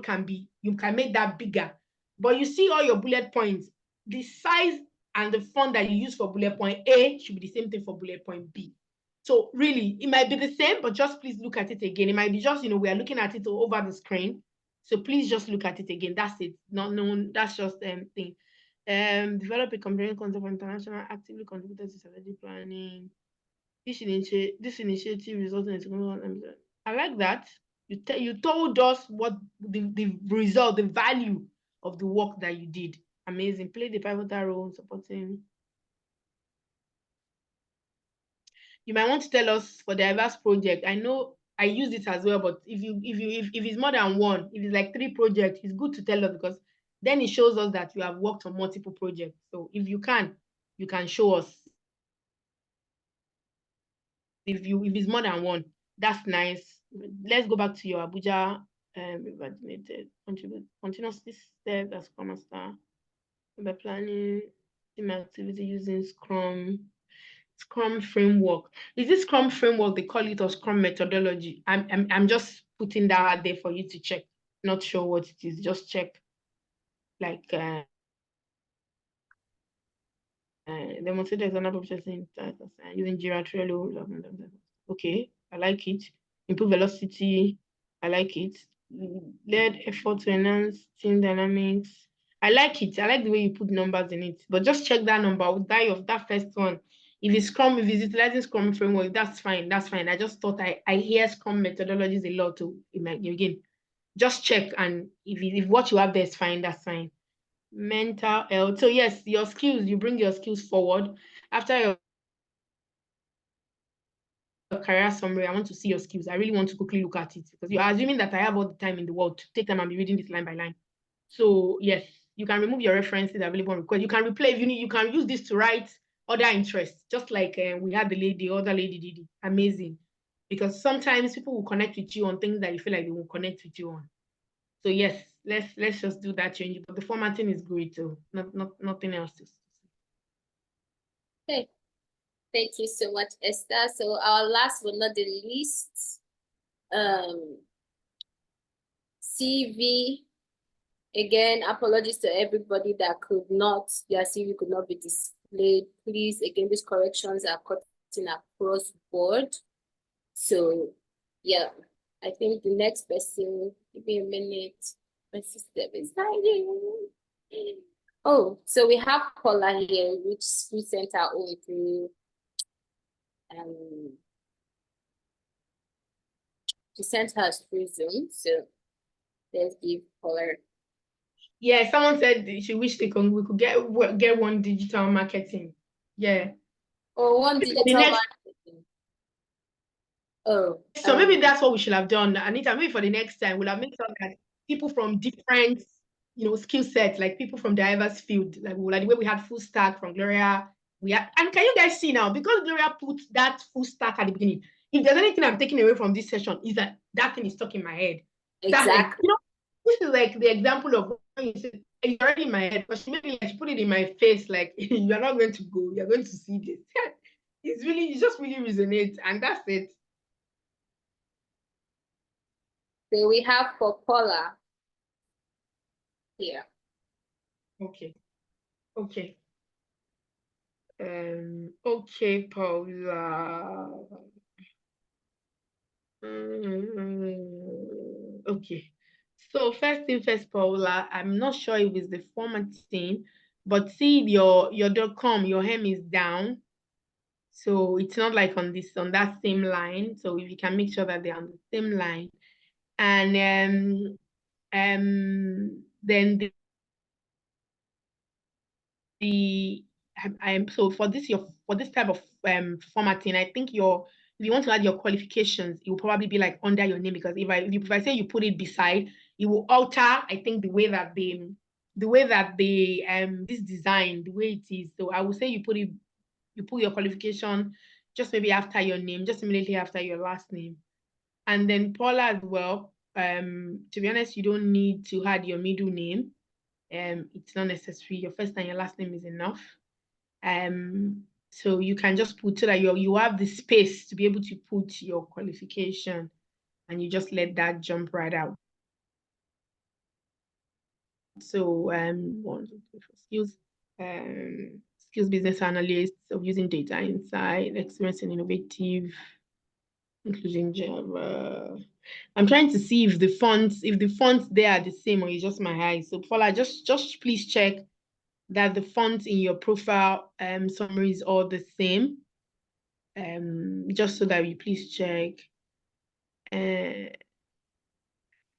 you can make that bigger. But you see all your bullet points, the size and the font that you use for bullet point A should be the same thing for bullet point B. So really, it might be the same, but just please look at it again. It might be just, we are looking at it over the screen. So please just look at it again. That's it. Not known. That's just thing. Develop a comprehensive concept for international, actively contributed to strategic planning. This initiative resulted in. I like that. You told us what the result, the value of the work that you did. Amazing. Play the pivotal role in supporting. You might want to tell us for the diverse project. I know I use it as well, but if it's more than one, if it's like 3 projects, it's good to tell us, because then it shows us that you have worked on multiple projects. So if you can show us. If it's more than one, that's nice. Let's go back to your Abuja continuously serve as Scrum Master by planning team activity using Scrum framework. Is this Scrum framework they call it, or Scrum methodology? I'm just putting that out there for you to check. Not sure what it is. Just check. Like demonstrate example processing using Jira, Trello. Okay, I like it. Improve velocity. I like it. Led effort to enhance team dynamics. I like it. I like the way you put numbers in it. But just check that number. I'll die of that first one. If it's utilizing Scrum framework, that's fine. That's fine. I just thought I hear Scrum methodologies a lot too. Again, just check, and if what you have there is fine, that's fine. Mental health. So yes, your skills. You bring your skills forward after your career summary. I want to see your skills. I really want to quickly look at it, because you're assuming that I have all the time in the world to take time and be reading this line by line. So yes, you can remove your references available on request. You can replay if you need. You can use this to write other interests, just like we had the other lady did it. Amazing, because sometimes people will connect with you on things that you feel like they will connect with you on. So yes, let's just do that change. But the formatting is great too. Nothing else to say. Okay. Thank you so much, Esther. So our last but not the least, CV. Again, apologies to everybody that their CV could not be displayed. Please, again, these corrections are cutting across board. So yeah, I think the next person, give me a minute. My system is hiding. Oh, so we have Paula here, which we sent our own through. She sent us through Zoom. So let's give Paula. Yeah, someone said she wished we could get one digital marketing. Yeah. Or one digital marketing. Oh. So maybe that's what we should have done, Anita. Maybe for the next time, we'll have made sure that people from different, skill sets, like people from diverse field, like the way we had full stack from Gloria. And can you guys see now, because Gloria put that full stack at the beginning, if there's anything I'm taking away from this session, is that thing is stuck in my head. Exactly. This is like the example of when you said it's already in my head, but she put it in my face, like you are not going to go, you're going to see this. It just really resonates, and that's it. So we have for Paula here. Okay. Okay, Paula. Okay. So first thing first, Paula, I'm not sure if it's the formatting, but see your .com, your hem is down. So it's not like on that same line. So if you can make sure that they're on the same line. And then so for this type of formatting, I think if you want to add your qualifications, it will probably be like under your name, because if I say you put it beside, it will alter, I think, the way that this design, the way it is. So I would say you put your qualification just maybe after your name, just immediately after your last name. And then Paula as well, to be honest, you don't need to add your middle name. it's not necessary. Your first and your last name is enough. So you can just put so that you have the space to be able to put your qualification, and you just let that jump right out. So one, two, three, four skills. Skills business analyst of using data insight, experience in innovative, including Java. I'm trying to see if the fonts there are the same, or it's just my eyes. So Paula, just please check that the fonts in your profile summary is all the same. Just so that you please check.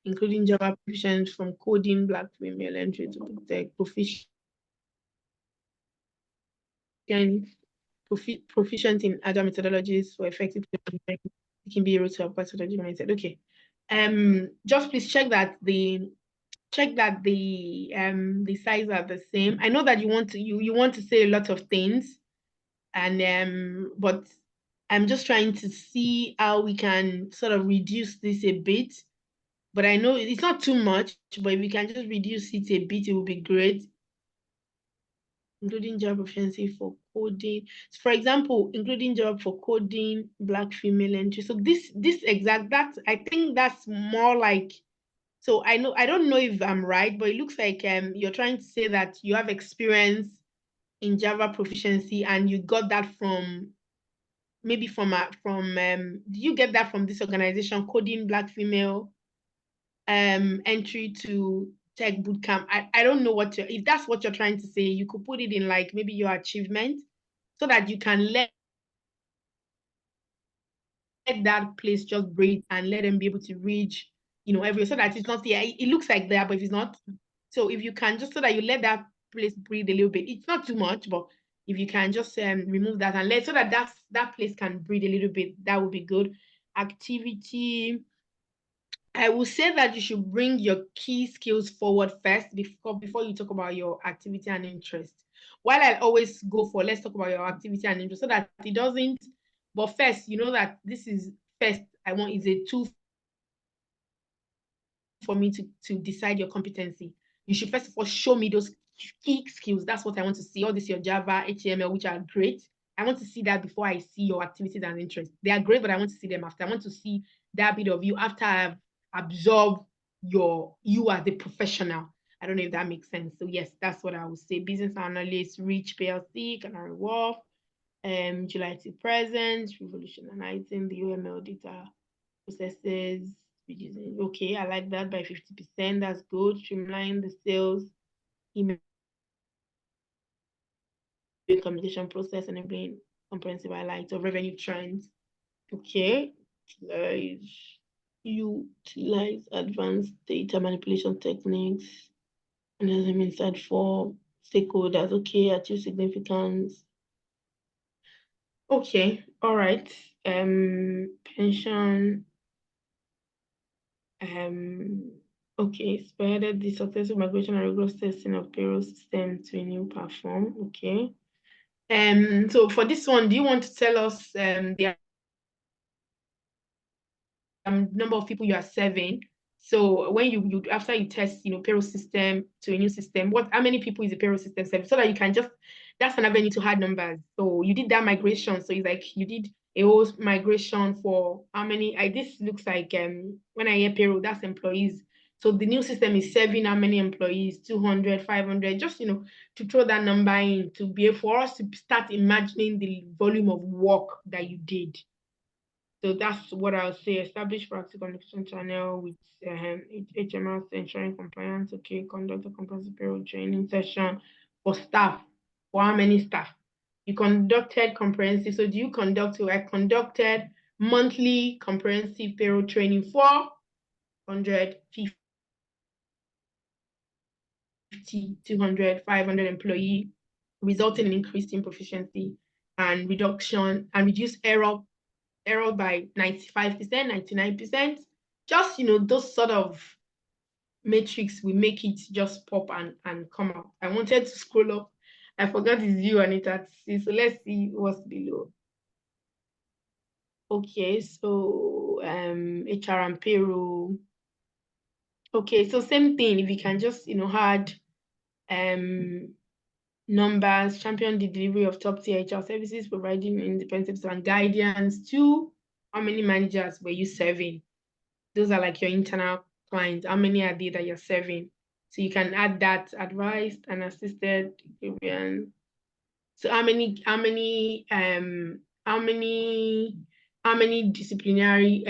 Including Java proficiency from coding, Black female entry to big tech, proficient in agile methodologies for effective can be able to apply to the mindset. Okay. Just please check that the size are the same. I know that you want to say a lot of things, and but I'm just trying to see how we can sort of reduce this a bit. But I know it's not too much, but if we can just reduce it a bit, it would be great. Including job proficiency for coding. So for example, including job for coding, Black female entry. So this exact, I think that's more like, so I don't know if I'm right, but it looks like you're trying to say that you have experience in Java proficiency and you got that from maybe from do you get that from this organization, Coding Black Female entry to tech bootcamp? I don't know if that's what you're trying to say, you could put it in like maybe your achievement so that you can let that place just breathe and let them be able to reach, every, so that it's not there. It looks like there, but if it's not, so if you can just so that you let that place breathe a little bit, it's not too much, but if you can just remove that and let so that that place can breathe a little bit, that would be good. Activity. I will say that you should bring your key skills forward first before you talk about your activity and interest. While I always go for let's talk about your activity and interest so that it doesn't, but first, you know that this is first, I want is a tool for me to decide your competency. You should first of all show me those key skills. That's what I want to see. All this your Java, HTML, which are great. I want to see that before I see your activities and interests. They are great, but I want to see them after. I want to see that bit of you after I've absorbed you as a professional. I don't know if that makes sense. So yes, that's what I would say. Business analyst, Reach PLC, Canary Wharf, July to present, revolutionizing the UML data processes, reducing. Okay, I like that by 50%. That's good. Streamline the sales, email communication process, and enabling comprehensive highlights of revenue trends. Okay, utilize advanced data manipulation techniques and as an insight for stakeholders. Okay, achieve significance. Okay, all right. Pension. Okay, spearheaded the successful migration and rigorous testing of payroll system to a new platform. Okay. So for this one, do you want to tell us the number of people you are serving? So when you after you test, payroll system to a new system, how many people is the payroll system serving? So that you can just, that's an avenue to hard numbers. So you did that migration. So it's like you did a whole migration for how many? This looks like when I hear payroll, that's employees. So the new system is serving how many employees? 200, 500, just, to throw that number in to be for us to start imagining the volume of work that you did. So that's what I'll say. Establish practical communication channel with HML ensuring compliance. Okay, conduct a comprehensive payroll training session for staff. For how many staff? You conducted comprehensive. So do you conduct? I conducted monthly comprehensive payroll training for 150, 200, 500 employee, resulting in increased in proficiency and reduction and reduced error by 95%, 99%. Just, those sort of metrics will make it just pop and come out. I wanted to scroll up. I forgot it's you, Anita, to see. So let's see what's below. Okay, so HR and payroll. Okay, so same thing. If you can just, add numbers, champion the delivery of top-tier HR services, providing independence and guidance. 2, how many managers were you serving? Those are like your internal clients. How many are they that you're serving? So you can add that advised and assisted. So how many disciplinary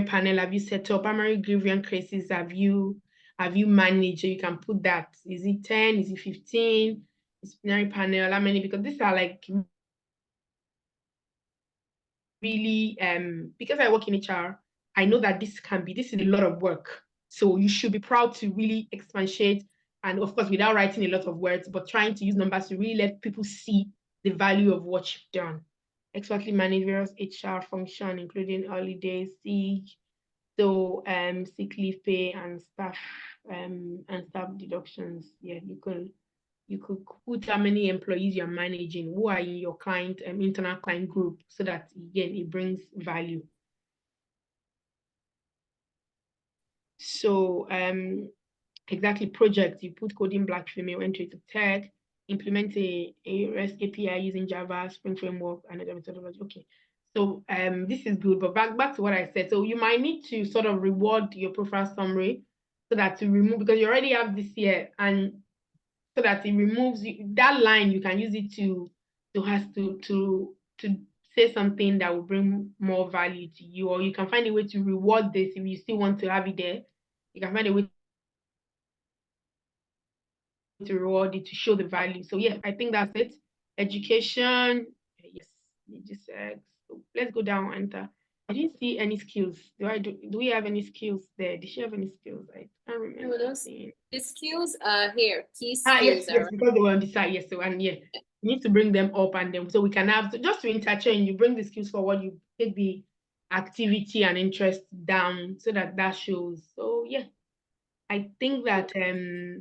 panel have you set up? How many grievance cases have you managed? So you can put that. Is it 10? Is it 15? Disciplinary panel, how many? Because these are like really because I work in HR, I know that this is a lot of work. So you should be proud to really expatiate, and of course without writing a lot of words, but trying to use numbers to really let people see the value of what you've done. Expertly manage various HR function, including holidays, sick, so sick leave pay and staff deductions. Yeah, you could put how many employees you're managing, who are in your client internal client group, so that again it brings value. So exactly, projects, you put coding black female entry to tech, implement a REST API using Java, Spring Framework, and other methodology. Okay, so this is good, but back to what I said. So you might need to sort of reward your profile summary so that to remove, because you already have this here, and so that it removes that line. You can use it to say something that will bring more value to you, or you can find a way to reward this if you still want to have it there. You can find a way to reward it to show the value. So yeah, I think that's it. Education, yes, you just said. So let's go down, enter. I didn't see any skills. Do we have any skills there? Did she have any skills? I can't remember. The skills are here. Key Yes, skills because they were on the side. Yes, so and yeah, you need to bring them up, and then so we can have just to interchange. You bring the skills forward, you take the activity and interest down, so that shows. So yeah, I think that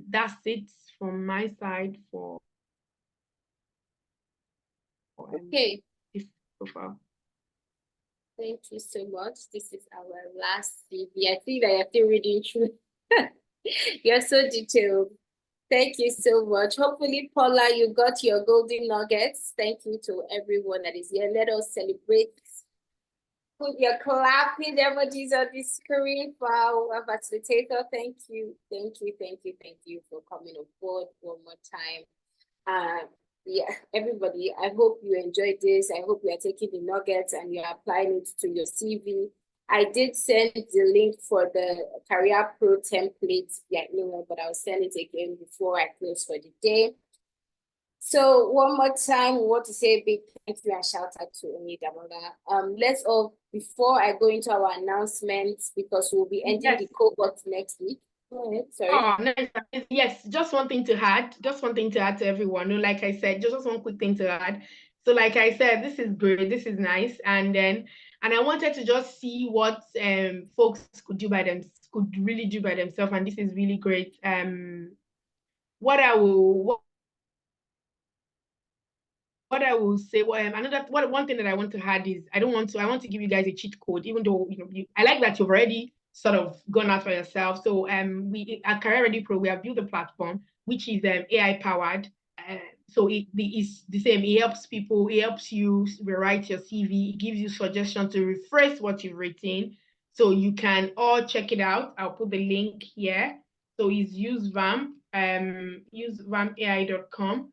that's it from my side for okay. This profile. Thank you so much. This is our last CV. I think that you're still reading through. You're so detailed. Thank you so much. Hopefully, Paula, you got your golden nuggets. Thank you to everyone that is here. Let us celebrate. Put your clapping emojis on the screen for our facilitator. Thank you. Thank you. Thank you. Thank you for coming on board one more time. Yeah, everybody, I hope you enjoyed this. I hope you are taking the nuggets and you're applying it to your CV. I did send the link for the Career Pro template via email, but I'll send it again before I close for the day. So one more time, we want to say a big thank you and shout out to Omi Damola. Let's all, before I go into our announcements, because we'll be ending the cohort next week. Go ahead, sorry. Oh, nice. Yes, just one thing to add. Just one thing to add to everyone. No, like I said, just one quick thing to add. So, like I said, this is great. This is nice. And I wanted to just see what folks could really do by themselves. And this is really great. What I will say, one thing that I want to add is I want to give you guys a cheat code, even though I like that you've already sort of gone out for yourself. So we at Career Ready Pro, we have built a platform which is AI powered. So it is the same. It helps people. It helps you rewrite your CV. It gives you suggestions to rephrase what you've written. So you can all check it out. I'll put the link here. So it's usevamp, usevampai.com.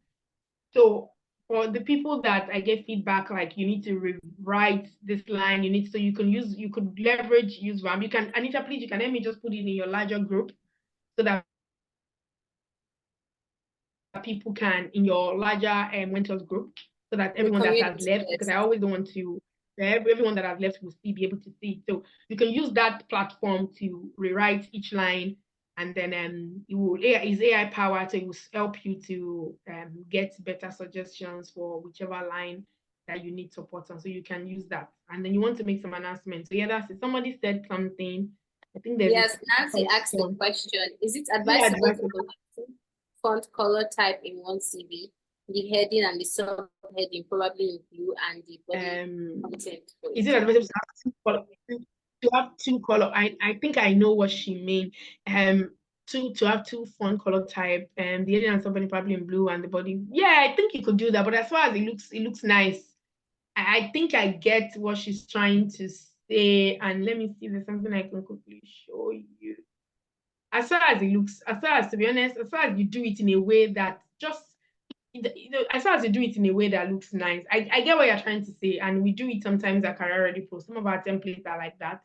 So for the people that I get feedback, like you need to rewrite this line, you could leverage usevamp. You can, Anita, please, you can let me just put it in your larger group so that people can, in your larger Wentors group, so that everyone that has left, because I always don't want to, everyone that has left will still be able to see. So you can use that platform to rewrite each line, and then it's AI powered, so it will help you to get better suggestions for whichever line that you need support on. So you can use that. And then you want to make some announcements. So yeah, that's it. Somebody said something. I think there's Nancy asked the question. Is it advisable to font color type in one CV? The heading and the subheading probably in blue, and the body content. Is it advisable to have two color? I think I know what she means. to have two fun color type, and the alien and somebody probably in blue and the body. Yeah, I think you could do that. But as far as it looks nice. I think I get what she's trying to say. And let me see if there's something I can quickly show you. As far as it looks, as far as, to be honest, as far as you do it in a way that just, as far as you do it in a way that looks nice, I get what you're trying to say. And we do it sometimes at Career Ready Pro. Some of our templates are like that.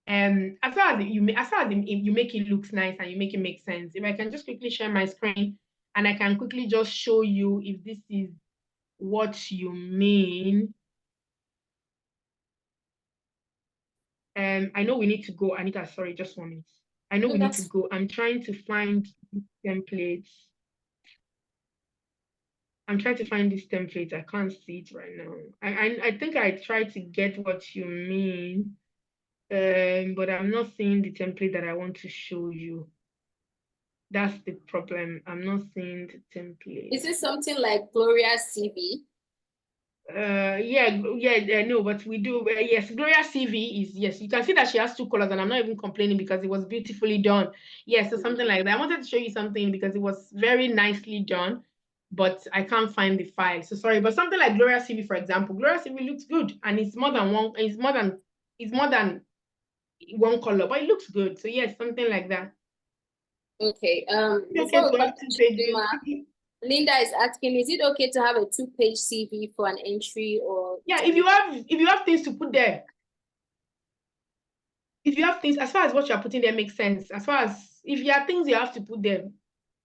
As far as you make it looks nice and you make it make sense. If I can just quickly share my screen and I can quickly just show you if this is what you mean. I know we need to go. Anita, sorry, just 1 minute. I know we need to go. I'm trying to find templates. I'm trying to find this template. I can't see it right now. I think I tried to get what you mean, but I'm not seeing the template that I want to show you. That's the problem. I'm not seeing the template. Is it something like Gloria's CV? No, but we do. Yes, Gloria's CV is, yes, you can see that she has two colors, and I'm not even complaining because it was beautifully done. Yes, so something like that. I wanted to show you something because it was very nicely done, but I can't find the file, so sorry. But something like Gloria's CV, for example, Gloria's CV looks good, and it's more than one. It's more than one color, but it looks good. So yes, something like that. Okay. Before we have 2 pages. Linda is asking, is it okay to have a 2-page CV for an entry? Or yeah, if you have things to put there, if you have things, as far as what you're putting there makes sense, as far as if you have things you have to put there,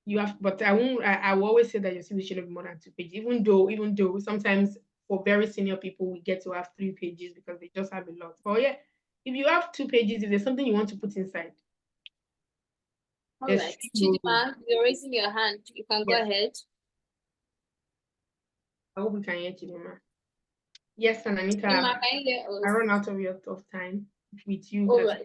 you have. But I will always say that your CV shouldn't be more than 2 pages, even though sometimes for very senior people we get to have 3 pages because they just have a lot. But yeah, if you have 2 pages, if there's something you want to put inside. All right, Chidima, you're raising your hand. You can go ahead. I hope we can hear Chidima. Yes, and Anita, Chidima, can you hear us? I run out of time with you. All right.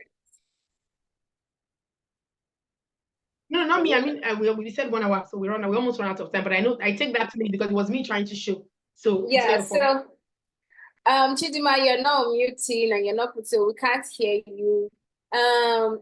No, not me. I mean, we said 1 hour, so we almost run out of time. But I know I take that to me because it was me trying to show. So yeah, so Chidima, you're not muting and you're not putting, so we can't hear you.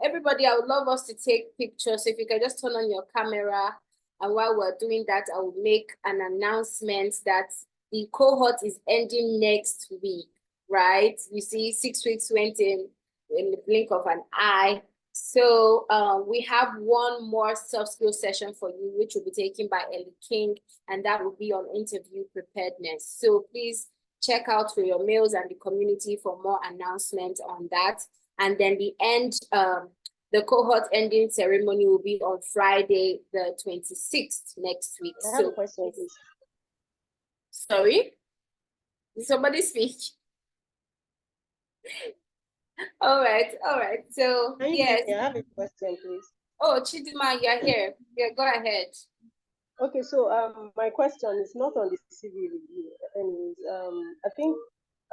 Everybody, I would love us to take pictures. So if you can just turn on your camera, and while we're doing that, I will make an announcement that the cohort is ending next week, right? You see, 6 weeks went in the blink of an eye. So we have one more soft skill session for you, which will be taken by Ellie King, and that will be on interview preparedness. So please check out for your mails and the community for more announcements on that. And then the cohort ending ceremony will be on Friday, the 26th next week. I have a question, please. Sorry? Did somebody speak? All right. So, yes. I have a question, please. Oh, Chidima, you're here. Yeah, go ahead. Okay, so my question is not on the CV review. And I think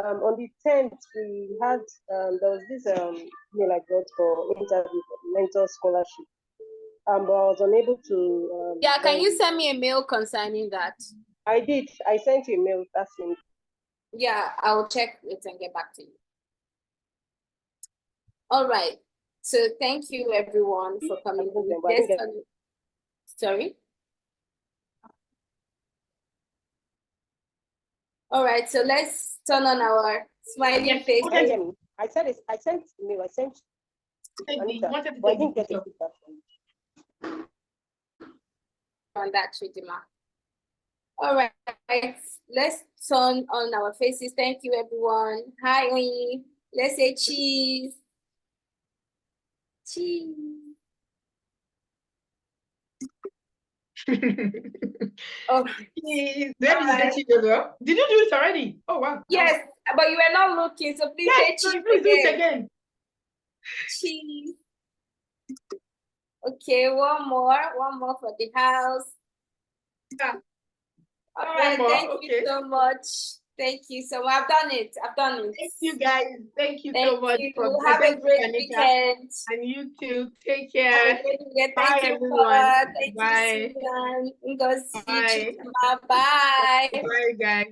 on the 10th we had there was this email I got for interview for the mentor scholarship. But I was unable to. Can you send me a mail concerning that? I did. I sent you a mail. That's it. Yeah, I'll check it and get back to you. All right. So thank you everyone for coming. Sorry. All right, so let's turn on our smiley face. I sent email. I sent Anita, but I didn't get a feedback from you. On that, Chidima. All right, let's turn on our faces. Thank you, everyone. Hi, Oyi. Let's say cheese. Cheese. Oh, please. Did you do it already? Oh, wow. Yes, but you were not looking, so please say cheese. Please do it again. Cheese. Okay, one more for the house. Yeah. All right, thank you so much. Thank you so much. I've done it. Thank you, guys. Thank you so much. Have a great weekend. And you too. Take care. Bye, everyone. Thank Bye. you, Susan. Bye. Bye. Bye, guys.